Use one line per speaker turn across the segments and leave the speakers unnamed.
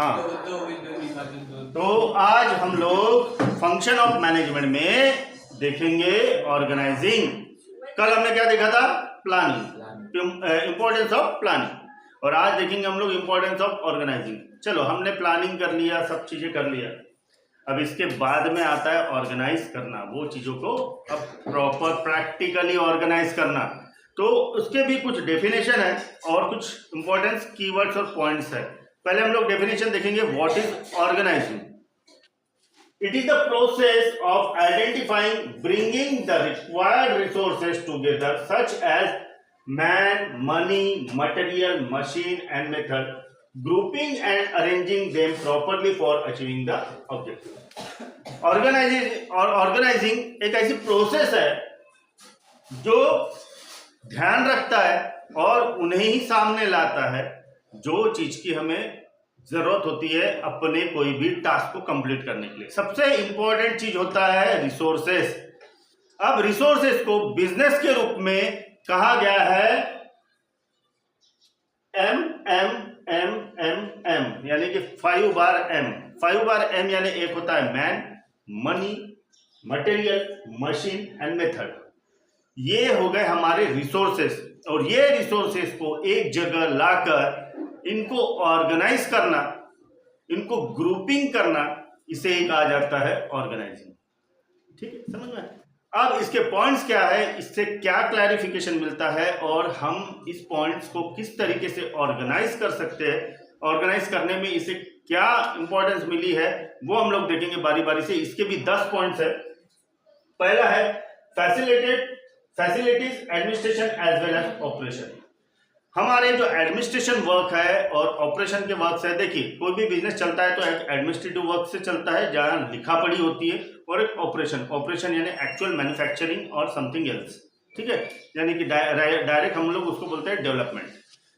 हाँ, तो आज हम लोग फंक्शन ऑफ मैनेजमेंट में देखेंगे ऑर्गेनाइजिंग। कल हमने क्या देखा था? प्लानिंग, इंपॉर्टेंस ऑफ प्लानिंग, और आज देखेंगे हम लोग इंपॉर्टेंस ऑफ ऑर्गेनाइजिंग। चलो, हमने प्लानिंग कर लिया, सब चीजें कर लिया, अब इसके बाद में आता है ऑर्गेनाइज करना, वो चीजों को अब प्रॉपर प्रैक्टिकली ऑर्गेनाइज करना। तो उसके भी कुछ डेफिनेशन है और कुछ इंपॉर्टेंस कीवर्ड्स और पॉइंट्स है। पहले हम लोग डेफिनेशन देखेंगे। What is organizing? It is the process of identifying, bringing the required resources together such as man, money, material, machine and method, grouping and arranging them properly for achieving the objective. Organizing एक ऐसी process है जो ध्यान रखता है और उन्हें ही सामने लाता है जो चीज की हमें जरूरत होती है अपने कोई भी टास्क को कंप्लीट करने के लिए। सबसे इंपॉर्टेंट चीज होता है रिसोर्सेस। अब रिसोर्सेस को बिजनेस के रूप में कहा गया है M M M M M, यानी कि 5 बार एम। 5 बार एम यानी एक होता है man, money, material, machine and method. ये हो गए हमारे रिसोर्सेस, और ये रिसोर्सेस को एक जगह लाकर इनको ऑर्गेनाइज करना, इनको ग्रुपिंग करना, इसे ही कहा जाता है ऑर्गेनाइजिंग। ठीक है, समझ में? अब इसके पॉइंट्स क्या है, इससे क्या क्लैरिफिकेशन मिलता है और हम इस पॉइंट्स को किस तरीके से ऑर्गेनाइज कर सकते हैं, ऑर्गेनाइज करने में इसे क्या इंपॉर्टेंस मिली है, वो हम लोग देखेंगे बारी बारी से। इसके भी 10 पॉइंट्स है। पहला है facilities, administration as well as operation. हमारे जो एडमिनिस्ट्रेशन वर्क है और ऑपरेशन के वर्क है, देखिए कोई भी बिजनेस चलता है तो एक एडमिनिस्ट्रेटिव वर्क से चलता है जहां लिखा पढ़ी होती है, और एक ऑपरेशन यानी एक्चुअल मैन्युफैक्चरिंग और समथिंग एल्स। ठीक है, यानी कि डायरेक्ट हम लोग उसको बोलते हैं डेवलपमेंट।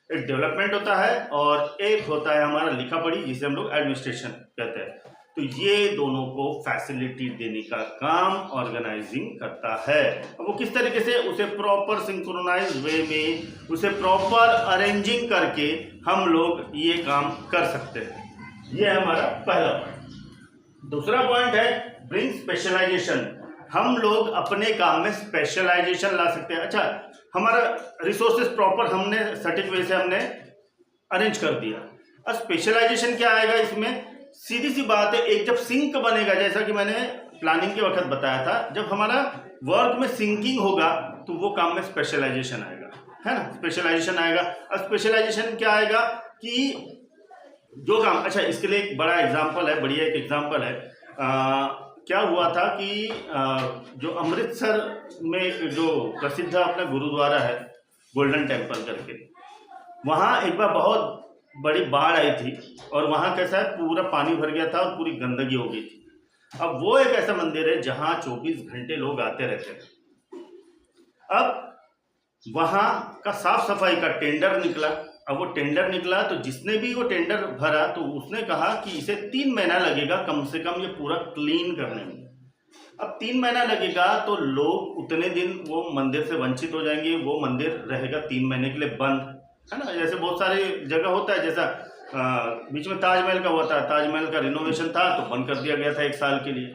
एक डेवलपमेंट होता है और एक होता है हमारा लिखा पढ़ी, जिसे हम लोग एडमिनिस्ट्रेशन कहते हैं। तो ये दोनों को फैसिलिटी देने का काम ऑर्गेनाइजिंग करता है। अब वो किस तरीके से? उसे प्रॉपर सिंक्रोनाइज वे में, उसे प्रॉपर अरेंजिंग करके हम लोग ये काम कर सकते हैं। ये हमारा पहला पॉइंट। दूसरा पॉइंट है ब्रिंग स्पेशलाइजेशन। हम लोग अपने काम में स्पेशलाइजेशन ला सकते हैं। अच्छा, हमारा रिसोर्सेज प्रॉपर हमने सटीक वे से हमने अरेंज कर दिया। अब स्पेशलाइजेशन क्या आएगा इसमें? सीधी सी बात है, एक जब सिंक बनेगा, जैसा कि मैंने प्लानिंग के वक्त बताया था, जब हमारा वर्क में सिंकिंग होगा तो वो काम में स्पेशलाइजेशन आएगा, है ना? स्पेशलाइजेशन आएगा। अब स्पेशलाइजेशन क्या आएगा कि जो काम, अच्छा इसके लिए एक बड़ा एग्जांपल है, बढ़िया एक एग्जांपल है। क्या हुआ था कि जो अमृतसर में जो प्रसिद्ध अपना गुरुद्वारा है गोल्डन टेम्पल करके, वहाँ एक बार बहुत बड़ी बाढ़ आई थी और वहाँ कैसा है, पूरा पानी भर गया था और पूरी गंदगी हो गई थी। अब वो एक ऐसा मंदिर है जहाँ 24 घंटे लोग आते रहते हैं। अब वहाँ का साफ सफाई का टेंडर निकला। अब वो टेंडर निकला तो जिसने भी वो टेंडर भरा तो उसने कहा कि इसे 3 महीना लगेगा कम से कम ये पूरा क्लीन करने में। अब 3 महीना लगेगा तो लोग उतने दिन वो मंदिर से वंचित हो जाएंगे, वो मंदिर रहेगा 3 महीने के लिए बंद, है ना? जैसे बहुत सारी जगह होता है, जैसा बीच में ताजमहल का हुआ था, ताजमहल का रिनोवेशन था तो बंद कर दिया गया था 1 साल के लिए।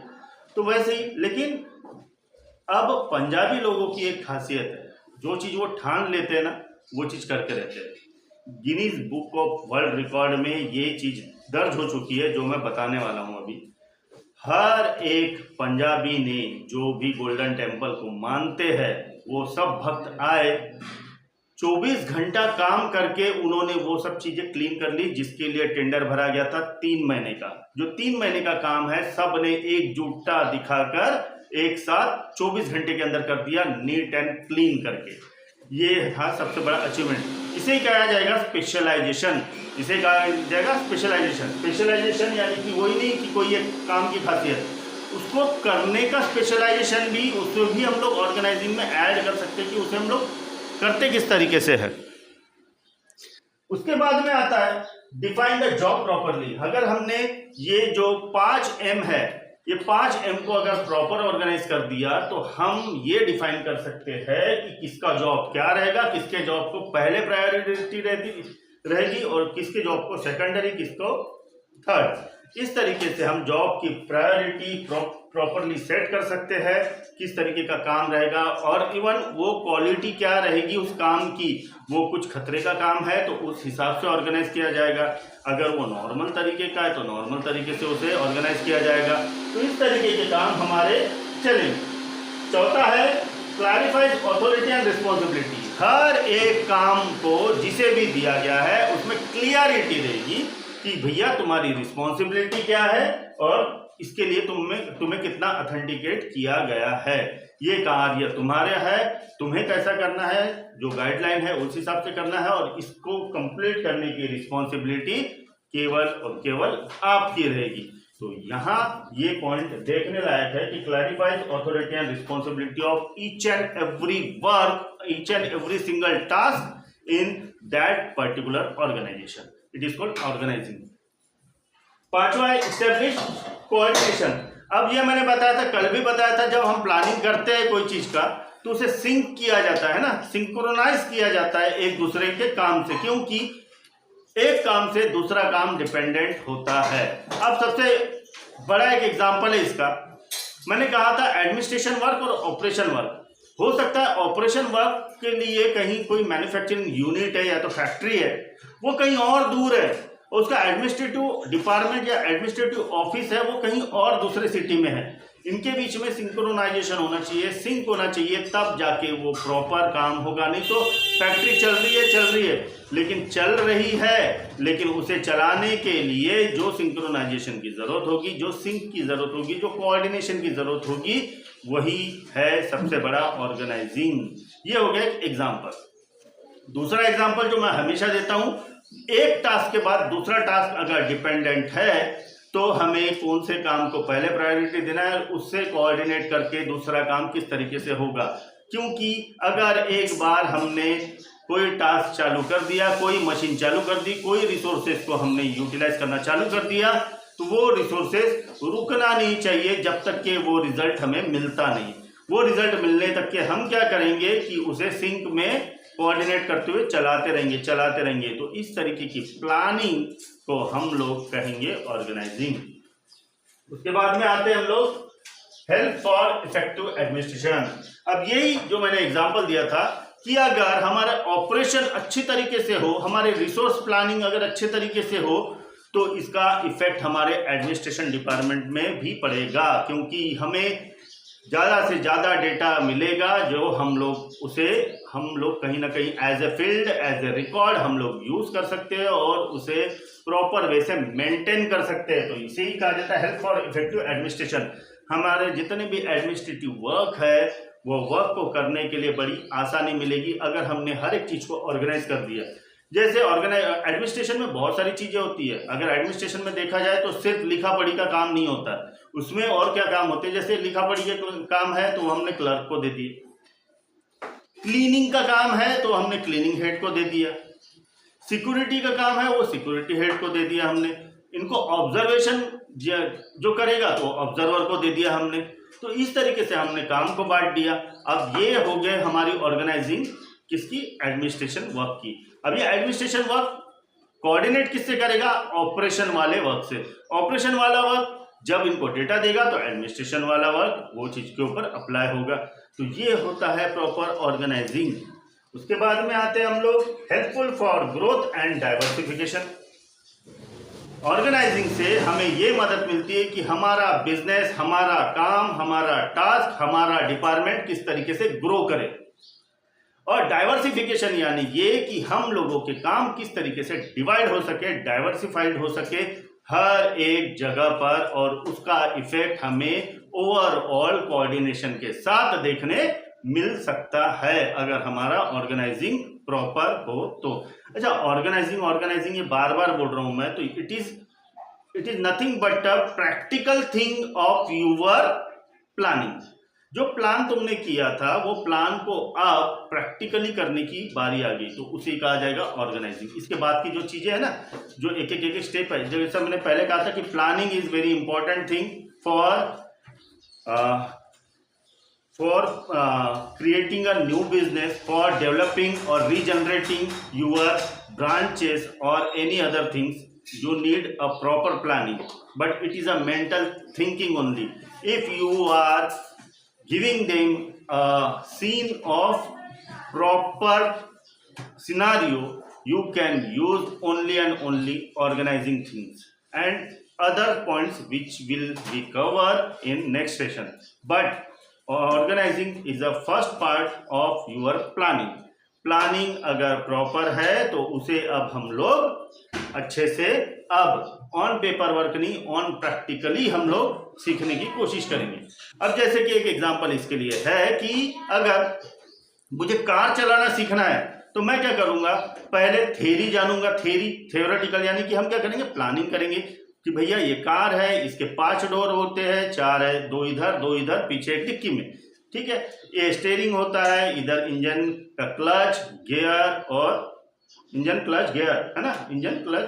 तो वैसे ही, लेकिन अब पंजाबी लोगों की एक खासियत है, जो चीज़ वो ठान लेते हैं ना वो चीज़ करके रहते हैं। Guinness book of world record में ये चीज़ दर्ज हो चुकी है जो मैं बताने वाला हूँ अभी। हर एक पंजाबी ने, जो भी गोल्डन टेम्पल को मानते हैं, वो सब भक्त आए, 24 घंटा काम करके उन्होंने वो सब चीजें क्लीन कर ली जिसके लिए टेंडर भरा गया था 3 महीने का। जो 3 महीने का काम है, सब ने एकजुटता दिखाकर एक साथ 24 घंटे के अंदर कर दिया, नीट एंड क्लीन करके। ये था सबसे बड़ा अचीवमेंट। इसे कहा जाएगा स्पेशलाइजेशन। इसे कहा जाएगा स्पेशलाइजेशन। स्पेशलाइजेशन यानी कि वही नहीं कि कोई एक काम की खासियत, उसको करने का स्पेशलाइजेशन भी, उसको भी हम लोग ऑर्गेनाइजिंग में ऐड कर सकते हैं कि उसे हम लोग करते किस तरीके से है। उसके बाद में आता है डिफाइन द जॉब प्रॉपरली। अगर हमने ये जो 5M है, ये 5M को अगर प्रॉपर ऑर्गेनाइज कर दिया तो हम ये डिफाइन कर सकते हैं कि किसका जॉब क्या रहेगा, किसके जॉब को पहले प्रायोरिटी रहेगी और किसके जॉब को सेकेंडरी, किसको थर्ड, इस तरीके से हम जॉब की प्रायोरिटी प्रॉपरली सेट कर सकते हैं, किस तरीके का काम रहेगा और इवन वो क्वालिटी क्या रहेगी उस काम की, वो कुछ खतरे का काम है तो उस हिसाब से ऑर्गेनाइज किया जाएगा, अगर वो नॉर्मल तरीके का है तो नॉर्मल तरीके से उसे ऑर्गेनाइज किया जाएगा। तो इस तरीके के काम हमारे चलेंगे। चौथा है क्लैरिफाइज ऑथोरिटी एंड रिस्पॉन्सिबिलिटी। हर एक काम को जिसे भी दिया गया है उसमें क्लियरिटी रहेगी कि भैया तुम्हारी रिस्पॉन्सिबिलिटी क्या है और इसके लिए तुम्हें कितना अथेंटिकेट किया गया है, ये कार्य तुम्हारे है, तुम्हें कैसा करना है, जो गाइडलाइन है उस हिसाब से करना है और इसको कंप्लीट करने की रिस्पॉन्सिबिलिटी केवल और केवल आपकी रहेगी। तो यहाँ ये पॉइंट देखने लायक है कि clarifies authority and responsibility of each and every work, each and every single task in that particular organization, it is called organizing. पांचवा है एस्टेब्लिश कोऑर्डिनेशन। अब ये मैंने बताया था, कल भी बताया था, जब हम प्लानिंग करते हैं कोई चीज का तो उसे सिंक किया जाता है ना, सिंक्रोनाइज किया जाता है एक दूसरे के काम से, क्योंकि एक काम से दूसरा काम डिपेंडेंट होता है। अब सबसे बड़ा एक एग्जांपल है इसका, मैंने कहा था एडमिनिस्ट्रेशन वर्क और ऑपरेशन वर्क। हो सकता है ऑपरेशन वर्क के लिए कहीं कोई मैन्युफैक्चरिंग यूनिट है या तो फैक्ट्री है, वो कहीं और दूर है, उसका एडमिनिस्ट्रेटिव डिपार्टमेंट या एडमिनिस्ट्रेटिव ऑफिस है वो कहीं और दूसरे सिटी में है। इनके बीच में सिंक्रोनाइजेशन होना चाहिए, सिंक होना चाहिए, तब जाके वो प्रॉपर काम होगा। नहीं तो फैक्ट्री चल रही है लेकिन चल रही है, लेकिन उसे चलाने के लिए जो सिंक्रोनाइजेशन की जरूरत होगी, जो सिंक की जरूरत होगी, जो कोऑर्डिनेशन की जरूरत होगी, वही है सबसे बड़ा ऑर्गेनाइजिंग। ये हो गया एक एग्जाम्पल। दूसरा एग्जाम्पल जो मैं हमेशा देता हूं, एक टास्क के बाद दूसरा टास्क अगर डिपेंडेंट है तो हमें कौन से काम को पहले प्रायोरिटी देना है, उससे कोऑर्डिनेट करके दूसरा काम किस तरीके से होगा। क्योंकि अगर एक बार हमने कोई टास्क चालू कर दिया, कोई मशीन चालू कर दी, कोई रिसोर्सेज को हमने यूटिलाइज करना चालू कर दिया, तो वो रिसोर्सेज रुकना नहीं चाहिए जब तक कि वो रिजल्ट हमें मिलता नहीं। वो रिजल्ट मिलने तक के हम क्या करेंगे कि उसे सिंक में कोऑर्डिनेट करते हुए चलाते रहेंगे। तो इस तरीके की प्लानिंग को हम लोग कहेंगे ऑर्गेनाइजिंग। उसके बाद में आते हैं हम लोग हेल्प फॉर इफेक्टिव एडमिनिस्ट्रेशन। अब यही जो मैंने एग्जांपल दिया था कि अगर हमारा ऑपरेशन अच्छी तरीके से हो, हमारे रिसोर्स प्लानिंग अगर अच्छे तरीके से हो, तो इसका इफेक्ट हमारे एडमिनिस्ट्रेशन डिपार्टमेंट में भी पड़ेगा, क्योंकि हमें ज़्यादा से ज़्यादा डेटा मिलेगा जो हम लोग कहीं ना कहीं as a field, as a record हम लोग यूज़ कर सकते हैं और उसे प्रॉपर वे से मेंटेन कर सकते हैं। तो इसे ही कहा जाता है हेल्प फॉर इफेक्टिव एडमिनिस्ट्रेशन। हमारे जितने भी एडमिनिस्ट्रेटिव वर्क है वो वर्क को करने के लिए बड़ी आसानी मिलेगी अगर हमने हर एक चीज़ को ऑर्गेनाइज कर दिया। जैसे एडमिनिस्ट्रेशन में बहुत सारी चीज़ें होती है। अगर एडमिनिस्ट्रेशन में देखा जाए तो सिर्फ लिखा पढ़ी का काम नहीं होता, उसमें और क्या काम होते हैं। जैसे लिखा पढ़ी के काम है तो हमने क्लर्क को दे दिए, क्लीनिंग का काम है तो हमने क्लीनिंग हेड को दे दिया, सिक्योरिटी का काम है वो सिक्योरिटी हेड को दे दिया हमने, इनको ऑब्जर्वेशन जो करेगा तो ऑब्जर्वर को दे दिया हमने। तो इस तरीके से हमने काम को बांट दिया। अब ये हो गए हमारी ऑर्गेनाइजिंग किसकी, एडमिनिस्ट्रेशन वर्क की। अब ये एडमिनिस्ट्रेशन वर्क कोऑर्डिनेट किससे करेगा, ऑपरेशन वाले वर्क से। ऑपरेशन वाला वर्क जब इनको डेटा देगा तो एडमिनिस्ट्रेशन वाला वर्क वो चीज के ऊपर अप्लाई होगा। तो ये होता है प्रॉपर ऑर्गेनाइजिंग। उसके बाद में आते हैं हम लोग helpful for growth and diversification. Organizing से हमें ये मदद मिलती है कि हमारा बिजनेस, हमारा काम, हमारा टास्क, हमारा डिपार्टमेंट किस तरीके से ग्रो करे। और डाइवर्सिफिकेशन यानी ये कि हम लोगों के काम किस तरीके से डिवाइड हो सके, डाइवर्सिफाइड हो सके हर एक जगह पर, और उसका इफेक्ट हमें ओवरऑल कोऑर्डिनेशन के साथ देखने मिल सकता है अगर हमारा ऑर्गेनाइजिंग प्रॉपर हो तो। अच्छा, ऑर्गेनाइजिंग ये बार बार बोल रहा हूं मैं, तो it is nothing but a practical thing of your planning. जो प्लान तुमने किया था वो प्लान को अब प्रैक्टिकली करने की बारी आ गई, तो उसे कहा जाएगा ऑर्गेनाइजिंग। इसके बाद की जो चीजें है ना, जो एक एक स्टेप है, जैसा मैंने पहले कहा था कि planning is very important thing for creating a new business, for developing or regenerating your branches or any other things, you need a proper planning, but it is a mental thinking only. If you are giving them a scene of proper scenario, you can use only and only organizing things and other points which will be covered in next session. But organizing is the first part of your planning. Planning अगर proper है तो उसे अब हम लोग अच्छे से अब ऑन पेपर वर्क नहीं, ऑन प्रैक्टिकली हम लोग सीखने की कोशिश करेंगे। अब जैसे कि एक एग्जांपल इसके लिए है कि अगर मुझे कार चलाना सीखना है तो मैं क्या करूंगा, पहले थ्योरी जानूंगा, थ्योरेटिकल यानी कि हम क्या करेंगे, प्लानिंग करेंगे कि भैया ये कार है, इसके 5 डोर होते हैं, 4 है, 2 इधर पीछे एक डिक्की में, ठीक है। ये स्टीयरिंग होता है, इधर इंजन का क्लच गियर और इंजन क्लच गियर है ना, इंजन क्लच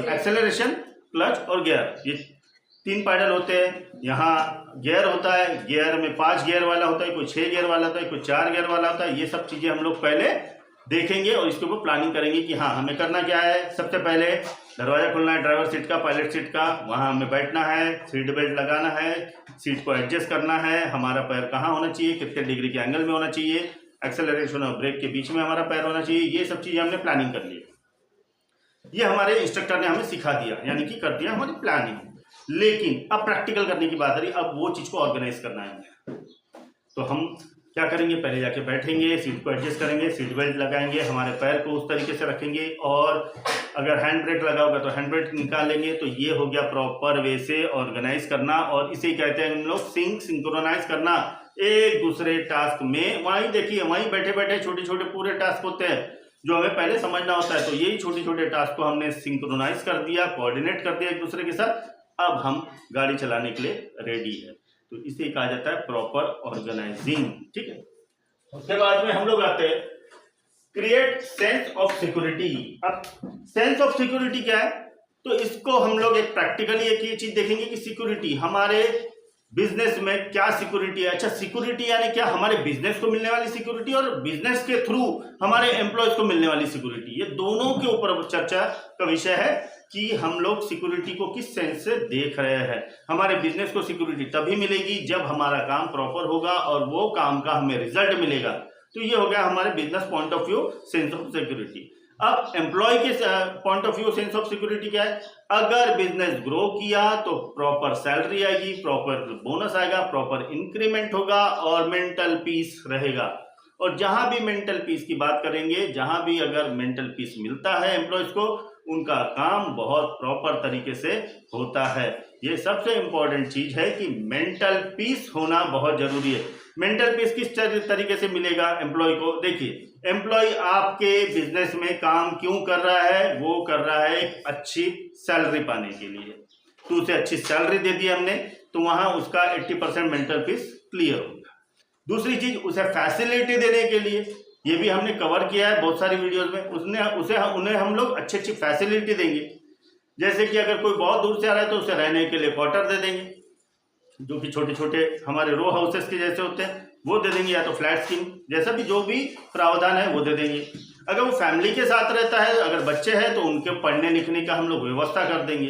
एक्सेलरेशन क्लच और गियर, ये 3 पैडल होते हैं। यहाँ गियर होता है, गियर में 5 गियर वाला होता है, कोई 6 गियर वाला होता है, कोई 4 गियर वाला होता है। ये सब चीजें हम लोग पहले देखेंगे और इसके ऊपर प्लानिंग करेंगे कि हाँ हमें करना क्या है। सबसे पहले दरवाजा खोलना है ड्राइवर सीट का, पायलट सीट का, वहाँ हमें बैठना है, सीट बेल्ट लगाना है, सीट को एडजस्ट करना है, हमारा पैर कहाँ होना चाहिए, कितने डिग्री के एंगल में होना चाहिए, एक्सेलरेशन और ब्रेक के बीच में हमारा पैर होना चाहिए। ये सब चीजें हमने प्लानिंग कर ली, ये हमारे इंस्ट्रक्टर ने हमें सिखा दिया, यानी कि कर दिया हमारी प्लानिंग। लेकिन अब प्रैक्टिकल करने की बात आ रही, अब वो चीज को ऑर्गेनाइज करना है। तो हम क्या करेंगे, पहले जाके बैठेंगे, सीट को एडजस्ट करेंगे, सीट बेल्ट लगाएंगे, हमारे पैर को उस तरीके से रखेंगे, और अगर हैंड ब्रेक लगा होगा तो हैंड ब्रेक निकालेंगे। तो ये हो गया प्रॉपर वे से ऑर्गेनाइज करना, और इसे कहते हैं हम लोग सिंक्रोनाइज करना एक दूसरे टास्क में। वहीं देखिए, वहीं बैठे बैठे छोटे छोटे पूरे टास्क होते हैं जो हमें पहले समझना होता है। तो यही छोटे छोटे टास्क को हमने सिंक्रोनाइज कर दिया, कोऑर्डिनेट कर दिया एक दूसरे के साथ। अब हम गाड़ी चलाने के लिए रेडी है। तो इसे कहा जाता है प्रॉपर ऑर्गेनाइजिंग, ठीक है। उसके बाद में हम लोग आते हैं क्रिएट सेंस ऑफ सिक्योरिटी। अब सेंस ऑफ सिक्योरिटी क्या है, तो इसको हम लोग एक प्रैक्टिकली एक ये चीज देखेंगे कि सिक्योरिटी हमारे बिजनेस में क्या सिक्योरिटी है। अच्छा, सिक्योरिटी यानी क्या, हमारे बिजनेस को मिलने वाली सिक्योरिटी और बिजनेस के थ्रू हमारे एम्प्लॉयज को मिलने वाली सिक्योरिटी, ये दोनों के ऊपर चर्चा का विषय है कि हम लोग सिक्योरिटी को किस सेंस से देख रहे हैं। हमारे बिजनेस को सिक्योरिटी तभी मिलेगी जब हमारा काम प्रॉपर होगा और वो काम का हमें रिजल्ट मिलेगा। तो ये हो गया हमारे business point of view sense of security. अब एम्प्लॉय के point of view sense of security क्या है, अगर बिजनेस ग्रो किया तो प्रॉपर सैलरी आएगी, प्रॉपर बोनस आएगा, प्रॉपर इंक्रीमेंट होगा और मेंटल पीस रहेगा। और जहां भी मेंटल पीस की बात करेंगे, जहां भी अगर मेंटल पीस मिलता है एम्प्लॉयज को, उनका काम बहुत प्रॉपर तरीके से होता है। ये सबसे इंपॉर्टेंट चीज है कि मेंटल पीस होना बहुत जरूरी है। मेंटल पीस किस तरीके से मिलेगा एम्प्लॉय को, देखिए एम्प्लॉय आपके बिजनेस में काम क्यों कर रहा है, वो कर रहा है एक अच्छी सैलरी पाने के लिए। तो उसे अच्छी सैलरी दे दी हमने, तो वहां उसका 80% मेंटल पीस क्लियर होगा। दूसरी चीज, उसे फैसिलिटी देने के लिए, ये भी हमने कवर किया है बहुत सारी वीडियोस में, उन्हें हम लोग अच्छी अच्छी फैसिलिटी देंगे। जैसे कि अगर कोई बहुत दूर से आ रहा है तो उसे रहने के लिए क्वार्टर दे देंगे, जो कि छोटे छोटे हमारे रो हाउसेस के जैसे होते हैं, वो दे देंगे, या तो फ्लैट स्कीम जैसा भी जो भी प्रावधान है वो दे देंगे। अगर वो फैमिली के साथ रहता है, अगर बच्चे हैं तो उनके पढ़ने लिखने का हम लोग व्यवस्था कर देंगे।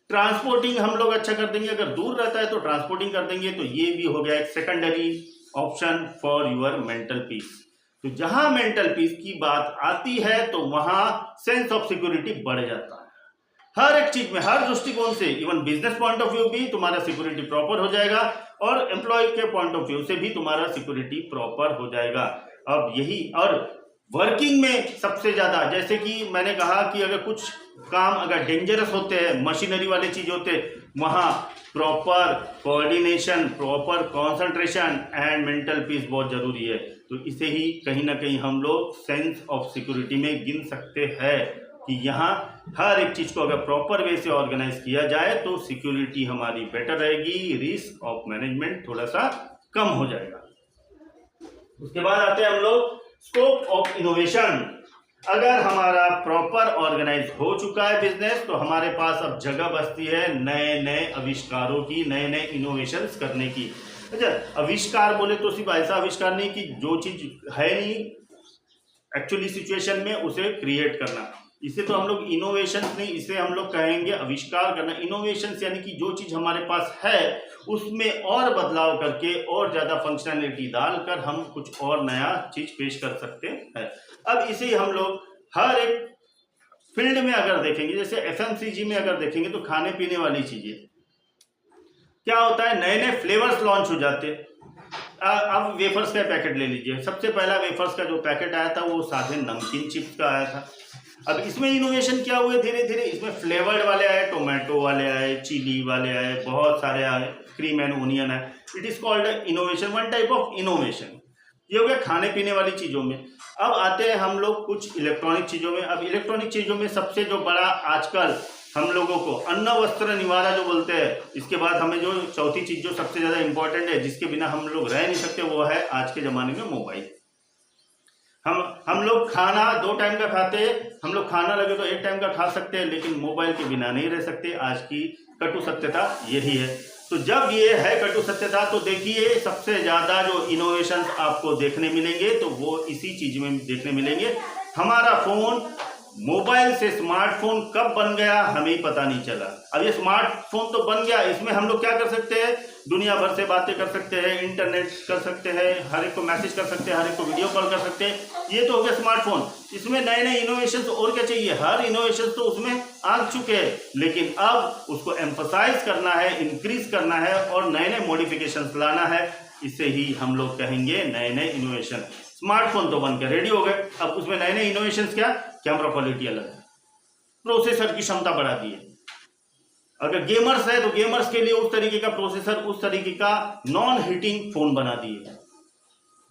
ट्रांसपोर्टिंग हम लोग अच्छा कर देंगे, अगर दूर रहता है तो ट्रांसपोर्टिंग कर देंगे। तो ये भी हो गया एक secondary option for your mental peace. तो जहां मेंटल पीस की बात आती है तो वहां सेंस ऑफ सिक्योरिटी बढ़ जाता है। हर एक चीज में, हर दृष्टिकोण से, even business point of view भी तुम्हारा सिक्योरिटी प्रॉपर हो जाएगा और एम्प्लॉय के पॉइंट ऑफ व्यू से भी तुम्हारा सिक्योरिटी प्रॉपर हो जाएगा। अब यही, और वर्किंग में सबसे ज्यादा, जैसे कि मैंने कहा कि अगर कुछ काम अगर डेंजरस होते हैं, मशीनरी वाले चीज होते हैं, वहां proper coordination, proper concentration and mental peace बहुत जरूरी है। तो इसे ही कहीं ना कहीं हम लोग सेंस ऑफ सिक्योरिटी में गिन सकते हैं कि यहाँ हर एक चीज को अगर प्रॉपर वे से ऑर्गेनाइज किया जाए तो सिक्योरिटी हमारी बेटर रहेगी, रिस्क ऑफ मैनेजमेंट थोड़ा सा कम हो जाएगा। उसके बाद आते हैं हम लोग स्कोप ऑफ इनोवेशन। अगर हमारा प्रॉपर ऑर्गेनाइज हो चुका है बिजनेस, तो हमारे पास अब जगह बचती है नए नए आविष्कारों की, नए नए इनोवेशंस करने की। अच्छा, आविष्कार बोले तो सिर्फ ऐसा आविष्कार नहीं कि जो चीज है नहीं एक्चुअली सिचुएशन में उसे क्रिएट करना। इसे तो हम लोग इनोवेशन नहीं, इसे हम लोग कहेंगे आविष्कार करना। इनोवेशन यानी कि जो चीज हमारे पास है उसमें और बदलाव करके और ज्यादा फंक्शनैलिटी डालकर हम कुछ और नया चीज पेश कर सकते हैं। अब इसे हम लोग हर एक फील्ड में अगर देखेंगे, जैसे एफएमसीजी में अगर देखेंगे तो खाने पीने वाली चीजें क्या होता है, नए नए फ्लेवर्स लॉन्च हो जाते हैं। अब वेफर्स का पैकेट ले लीजिए, सबसे पहला वेफर्स का जो पैकेट आया था वो साधे नमकीन चिप्स का आया था। अब इसमें इनोवेशन क्या हुए धीरे धीरे, इसमें फ्लेवर्ड वाले आए, टोमेटो वाले आए, चिली वाले आए, बहुत सारे आए, क्रीम एंड ओनियन है। It is called innovation, one type of innovation. ये हो गया खाने पीने वाली चीजों में। अब आते हैं हम लोग कुछ इलेक्ट्रॉनिक चीजों में। अब इलेक्ट्रॉनिक चीजों में सबसे जो बड़ा आजकल हम लोगों को अन्न वस्त्र निवारा जो बोलते हैं, इसके बाद हमें जो चौथी चीज जो सबसे ज्यादा इंपॉर्टेंट है, जिसके बिना हम लोग रह नहीं सकते, वो है आज के जमाने में मोबाइल। हम लोग खाना 2 टाइम का खाते हैं, हम लोग खाना लगे तो 1 टाइम का खा सकते हैं, लेकिन मोबाइल के बिना नहीं रह सकते। आज की कटु सत्यता यही है। तो जब ये है कटु सत्यता, तो देखिए सबसे ज्यादा जो इनोवेशन आपको देखने मिलेंगे तो वो इसी चीज में देखने मिलेंगे। हमारा फोन मोबाइल से स्मार्टफोन कब बन गया हमें ही पता नहीं चला। अब ये स्मार्टफोन तो बन गया, इसमें हम लोग क्या कर सकते हैं, दुनिया भर से बातें कर सकते हैं, इंटरनेट कर सकते हैं, हर एक को मैसेज कर सकते हैं, हर एक को वीडियो कॉल कर सकते हैं। ये तो हो गया स्मार्टफोन। इसमें नए नए इनोवेशन और क्या चाहिए, हर इनोवेशन तो उसमें आ चुके हैं, लेकिन अब उसको एम्फसाइज करना है, इंक्रीज करना है और नए नए मॉडिफिकेशन लाना है। इसे ही हम लोग कहेंगे नए नए इनोवेशन। स्मार्टफोन तो बनकर रेडी हो गए, अब उसमें नए नए इनोवेशन क्या, कैमरा क्वालिटी अलग है, प्रोसेसर की क्षमता बढ़ा दी है। अगर गेमर्स है तो गेमर्स के लिए उस तरीके का प्रोसेसर, उस तरीके का नॉन हीटिंग फोन बना दिए।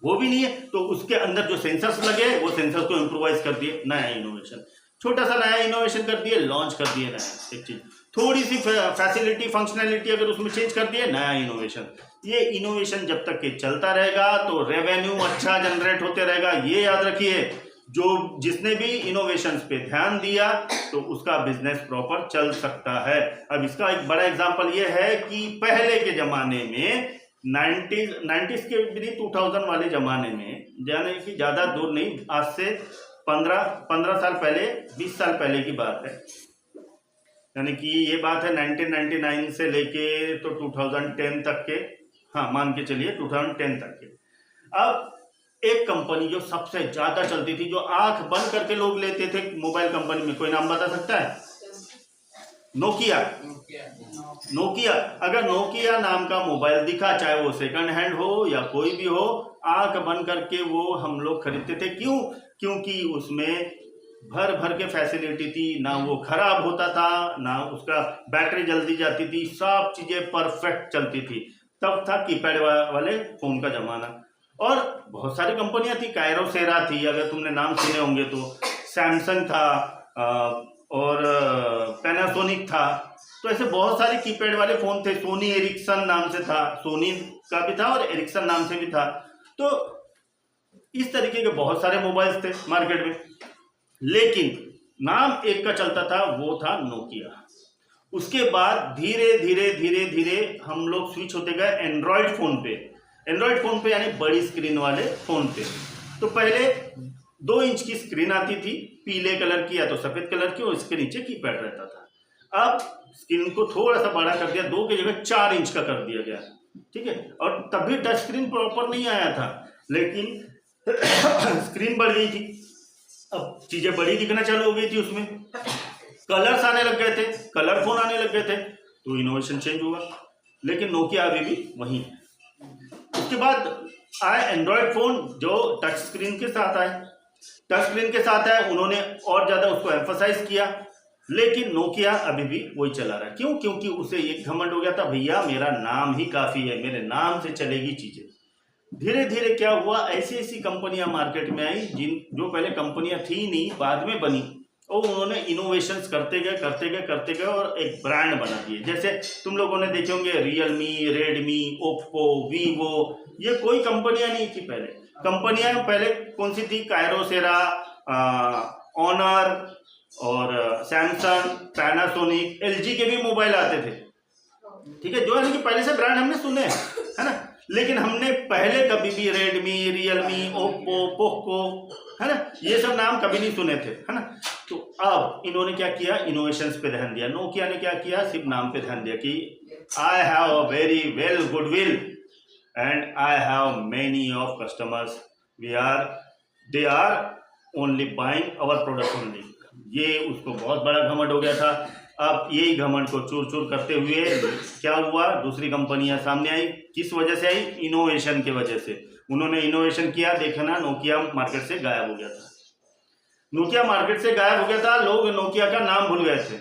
वो भी नहीं है तो उसके अंदर जो सेंसर्स लगे वो सेंसर्स को इम्प्रोवाइज कर दिए, नया इनोवेशन, छोटा सा नया इनोवेशन कर दिए, लॉन्च कर दिए नया एक चीज, थोड़ी सी फैसिलिटी फंक्शनैलिटी अगर उसमें चेंज कर दिए, नया इनोवेशन। ये इनोवेशन जब तक के चलता रहेगा तो रेवेन्यू अच्छा जनरेट होते रहेगा। ये याद रखिए, जो जिसने भी इनोवेशंस पे ध्यान दिया तो उसका बिजनेस प्रॉपर चल सकता है। अब इसका एक बड़ा एग्जांपल ये है कि पहले के जमाने में 90s के भी 2000 वाले जमाने में, यानी कि ज़्यादा दूर नहीं, आज से 15 साल पहले, 20 साल पहले की बात है, यानी कि ये बात है 1999 से लेके तो 2010 तक के, हाँ मान के चलिए 2010 तक के। अब एक कंपनी जो सबसे ज्यादा चलती थी, जो आंख बंद करके लोग लेते थे मोबाइल कंपनी में, कोई नाम बता सकता है? नोकिया। नोकिया, अगर नोकिया नाम का मोबाइल दिखा, चाहे वो सेकंड हैंड हो या कोई भी हो, आंख बंद करके वो हम लोग खरीदते थे। क्यों? क्योंकि उसमें भर भर के फैसिलिटी थी, ना वो खराब होता था, ना उसका बैटरी जल्दी जाती थी, सब चीजें परफेक्ट चलती थी। तब था कीपैड वाले फोन का जमाना। और बहुत सारी कंपनियां थी, कायरोसेरा थी, अगर तुमने नाम सुने होंगे तो, सैमसंग था और पैनासोनिक था। तो ऐसे बहुत सारे कीपैड वाले फोन थे। सोनी एरिक्सन नाम से था, सोनी का भी था और एरिक्सन नाम से भी था। तो इस तरीके के बहुत सारे मोबाइल्स थे मार्केट में, लेकिन नाम एक का चलता था, वो था नोकिया। उसके बाद धीरे धीरे धीरे धीरे हम लोग स्विच होते गए एंड्रॉयड फोन पे। एंड्रॉयड फोन पे यानी बड़ी स्क्रीन वाले फोन पे। तो पहले 2 इंच की स्क्रीन आती थी, पीले कलर की या तो सफेद कलर की, और इसके नीचे कीपैड रहता था। अब स्क्रीन को थोड़ा सा बड़ा कर दिया, 2 की जगह 4 इंच का कर दिया गया, ठीक है। और तभी टच स्क्रीन प्रॉपर नहीं आया था, लेकिन स्क्रीन बढ़ गई थी, अब चीजें बड़ी दिखना चालू हो गई थी, उसमें कलर्स आने लग गए थे, कलर फोन आने लग गए थे, तो इनोवेशन चेंज हुआ। लेकिन नोकिया अभी भी वही है। उसके बाद आए एंड्रॉयड फोन जो टच स्क्रीन के साथ आए। टच स्क्रीन के साथ आए, उन्होंने और ज्यादा उसको एम्फसाइज किया, लेकिन नोकिया अभी भी वही चला रहा है। क्यों? क्योंकि उसे एक घमंड हो गया था, भैया मेरा नाम ही काफी है, मेरे नाम से चलेगी चीजें। धीरे धीरे क्या हुआ, ऐसी ऐसी कंपनियां मार्केट में आई जो पहले कंपनियां थी नहीं, बाद में बनी, और उन्होंने इनोवेशंस करते गए और एक ब्रांड बना दिए। जैसे तुम लोगों ने देखे होंगे रियलमी, रेडमी, ओप्पो, वीवो, ये कोई कंपनियां नहीं थी पहले। कंपनियां पहले कौन सी थी? कायरोसेरा, ऑनर और सैमसंग, पैनासोनिक, एलजी के भी मोबाइल आते थे, ठीक है, जो है कि पहले से ब्रांड हमने सुने हैं, है ना। लेकिन हमने पहले कभी भी रेडमी, रियलमी, ओप्पो, पोको, है ना, ये सब नाम कभी नहीं सुने थे, है ना। तो अब इन्होंने क्या किया, इनोवेशंस पे ध्यान दिया। नोकिया ने क्या किया, सिर्फ नाम पे ध्यान दिया कि I have a very well goodwill and I have many of customers, they are only buying our product only. ये उसको बहुत बड़ा घमंड हो गया था। अब यही घमंड को चूर चूर करते हुए क्या हुआ, दूसरी कंपनियां सामने आई। किस वजह से आई, इनोवेशन की वजह से। उन्होंने इनोवेशन किया, देखा ना, नोकिया मार्केट से गायब हो गया था। नोकिया मार्केट से गायब हो गया था, लोग नोकिया का नाम भूल गए थे।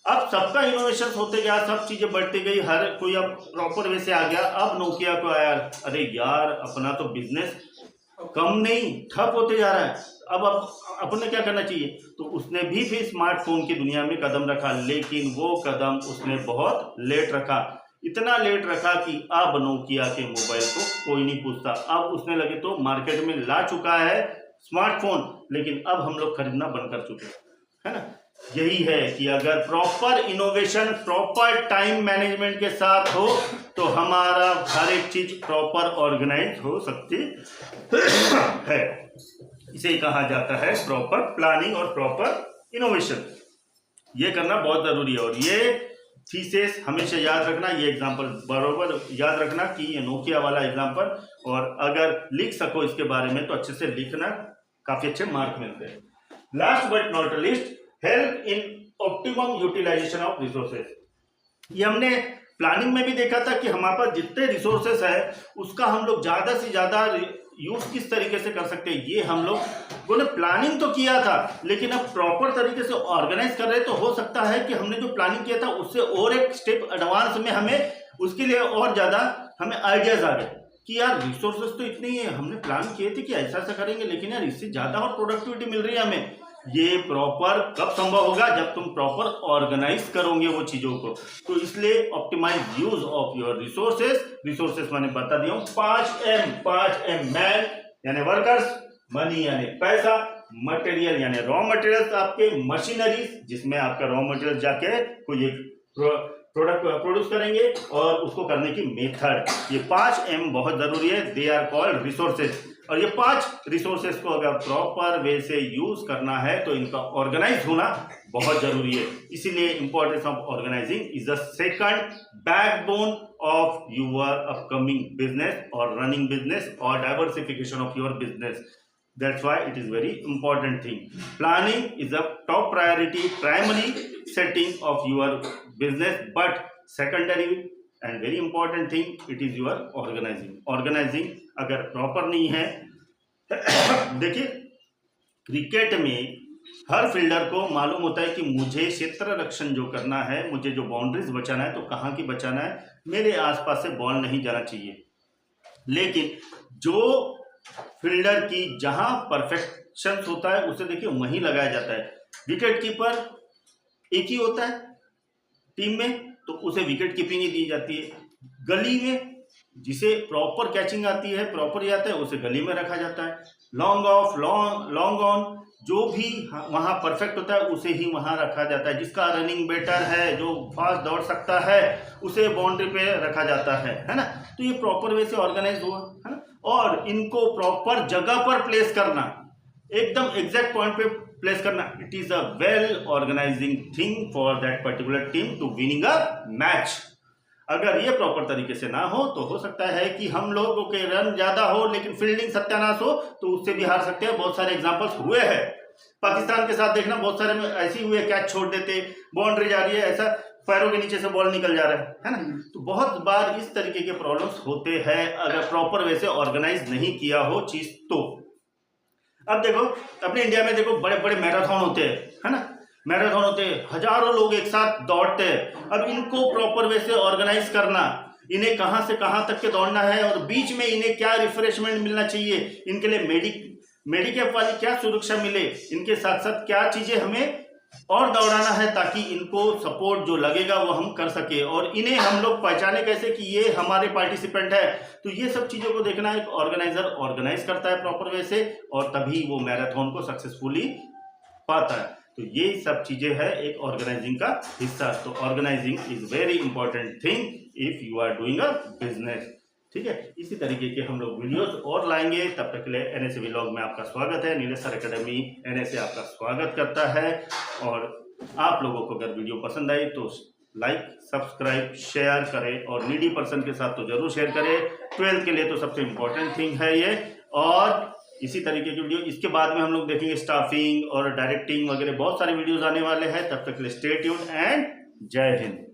अब सबका इनोवेशन होते गया, सब चीजें बढ़ती गई, हर कोई अब प्रॉपर वे से आ गया। अब नोकिया को आया, अरे यार अपना तो बिजनेस कम नहीं ठप होते जा रहा है, अब अपने क्या करना चाहिए। तो उसने भी फिर स्मार्टफोन की दुनिया में कदम रखा, लेकिन वो कदम उसने बहुत लेट रखा। इतना लेट रखा कि अब नोकिया के मोबाइल को कोई नहीं पूछता। अब उसने लगे तो मार्केट में ला चुका है स्मार्टफोन, लेकिन अब हम लोग खरीदना बंद कर चुके हैं, है ना। यही है कि अगर proper innovation, proper time management के साथ हो तो हमारा हर एक चीज प्रॉपर ऑर्गेनाइज हो सकती है। इसे कहा जाता है प्रॉपर प्लानिंग और प्रॉपर इनोवेशन। ये करना बहुत जरूरी है। और ये थीसिस हमेशा याद रखना, ये एग्जांपल बरोबर याद रखना कि ये नोकिया वाला एग्जांपल, और अगर लिख सको इसके बारे में तो अच्छे से लिखना, काफी अच्छे मार्क मिलते हैं। Last but not least, help in optimum utilization of resources. ये हमने प्लानिंग में भी देखा था कि हमारे पास जितने रिसोर्सेस है उसका हम लोग ज्यादा से ज्यादा यूज किस तरीके से कर सकते हैं। ये हम लोग ने प्लानिंग तो किया था, लेकिन अब प्रॉपर तरीके से ऑर्गेनाइज कर रहे, तो हो सकता है कि हमने जो प्लानिंग किया था उससे और एक स्टेप एडवांस में हमें उसके लिए और ज्यादा हमें आइडियाज आ गए कि यार रिसोर्सेस तो इतने ही है, हमने प्लान किए थे कि ऐसा ऐसा करेंगे, लेकिन यार इससे ज्यादा और प्रोडक्टिविटी मिल रही है हमें। ये प्रॉपर कब संभव होगा, जब तुम प्रॉपर ऑर्गेनाइज करोगे वो चीजों को। तो इसलिए optimize use of your resources मैंने बता दिया हूं, 5M मैन यानी वर्कर्स, मनी यानी पैसा, मटेरियल यानी रॉ मटेरियल्स आपके, मशीनरीज जिसमें आपका रॉ मटेरियल जाके कोई एक प्रोडक्ट प्रोड्यूस करेंगे, और उसको करने की मेथड। ये 5M बहुत जरूरी है, दे आर कॉल्ड रिसोर्सेज। और ये 5 रिसोर्सेज को अगर प्रॉपर वे से यूज करना है तो इनका ऑर्गेनाइज होना बहुत जरूरी है। इसीलिए importance of organizing is the second backbone of your upcoming business और रनिंग बिजनेस और diversification of your business. That's why it is very important thing. Planning is a top priority, primary setting of your business, but secondary and very important thing, it is your organizing. Organizing अगर proper नहीं है देखिए cricket में हर fielder को मालूम होता है कि मुझे क्षेत्र रक्षण जो करना है, मुझे जो बाउंड्रीज बचाना है, तो कहाँ की बचाना है, मेरे आसपास से बॉल नहीं जाना चाहिए। लेकिन जो फील्डर की जहां परफेक्शन होता है उसे देखिए वहीं लगाया जाता है। विकेट कीपर एक ही होता है टीम में, तो उसे विकेट कीपिंग ही दी जाती है। गली में जिसे प्रॉपर कैचिंग आती है, प्रॉपर जाता है, उसे गली में रखा जाता है। लॉन्ग ऑफ, लॉन्ग ऑन, जो भी वहां परफेक्ट होता है उसे ही वहां रखा जाता है। जिसका रनिंग बेटर है, जो फास्ट दौड़ सकता है, उसे बाउंड्री पे रखा जाता है ना। तो ये प्रॉपर वे से ऑर्गेनाइज हुआ, है ना। और इनको प्रॉपर जगह पर प्लेस करना, एकदम एग्जैक्ट पॉइंट पे प्लेस करना, it is a well organizing thing for that particular team to winning a match. अगर ये प्रॉपर तरीके से ना हो तो हो सकता है कि हम लोगों के रन ज्यादा हो लेकिन फील्डिंग सत्यानाश हो, तो उससे भी हार सकते हैं। बहुत सारे एग्जांपल्स हुए हैं, पाकिस्तान के साथ देखना, बहुत सारे में ऐसे हुए, कैच छोड़ देते, बाउंड्री जा रही है, ऐसा पैरों के नीचे से बॉल निकल जा रहा है ना। तो बहुत बार इस तरीके के प्रॉब्लम्स होते हैं अगर प्रॉपर वे से ऑर्गेनाइज नहीं किया हो चीज तो। अब देखो अपने इंडिया में देखो बड़े बड़े मैराथन होते हैं, है ना, मैराथन होते हैं, हजारों लोग एक साथ दौड़ते हैं। अब इनको प्रॉपर वे से ऑर्गेनाइज करना, इन्हें कहां से कहां तक के दौड़ना है और बीच में इन्हें क्या रिफ्रेशमेंट मिलना चाहिए, इनके लिए मेडिकेप वाली क्या सुरक्षा मिले, इनके साथ साथ क्या चीजें हमें और दौड़ाना है ताकि इनको सपोर्ट जो लगेगा वो हम कर सके, और इन्हें हम लोग पहचाने कैसे कि ये हमारे पार्टिसिपेंट है। तो ये सब चीजों को देखना, एक ऑर्गेनाइजर ऑर्गेनाइज करता है प्रॉपर वे से, और तभी वो मैराथन को सक्सेसफुली पाता है। तो ये सब चीजें है एक ऑर्गेनाइजिंग का हिस्सा। तो organizing is very important thing if you are doing a business. ठीक है, इसी तरीके के हम लोग वीडियोस और लाएंगे। तब तक के लिए NSA व्लॉग में आपका स्वागत है। नीलेश सर एकेडमी NSA आपका स्वागत करता है। और आप लोगों को अगर वीडियो पसंद आई तो लाइक, सब्सक्राइब, शेयर करें और नीडी पर्सन के साथ तो जरूर शेयर करें। 12th के लिए तो सबसे इम्पोर्टेंट थिंग है ये। और इसी तरीके की वीडियो इसके बाद में हम लोग देखेंगे स्टाफिंग और डायरेक्टिंग वगैरह बहुत सारे वीडियोस आने वाले हैं। तब तक के लिए स्टे ट्यून्ड एंड जय हिंद।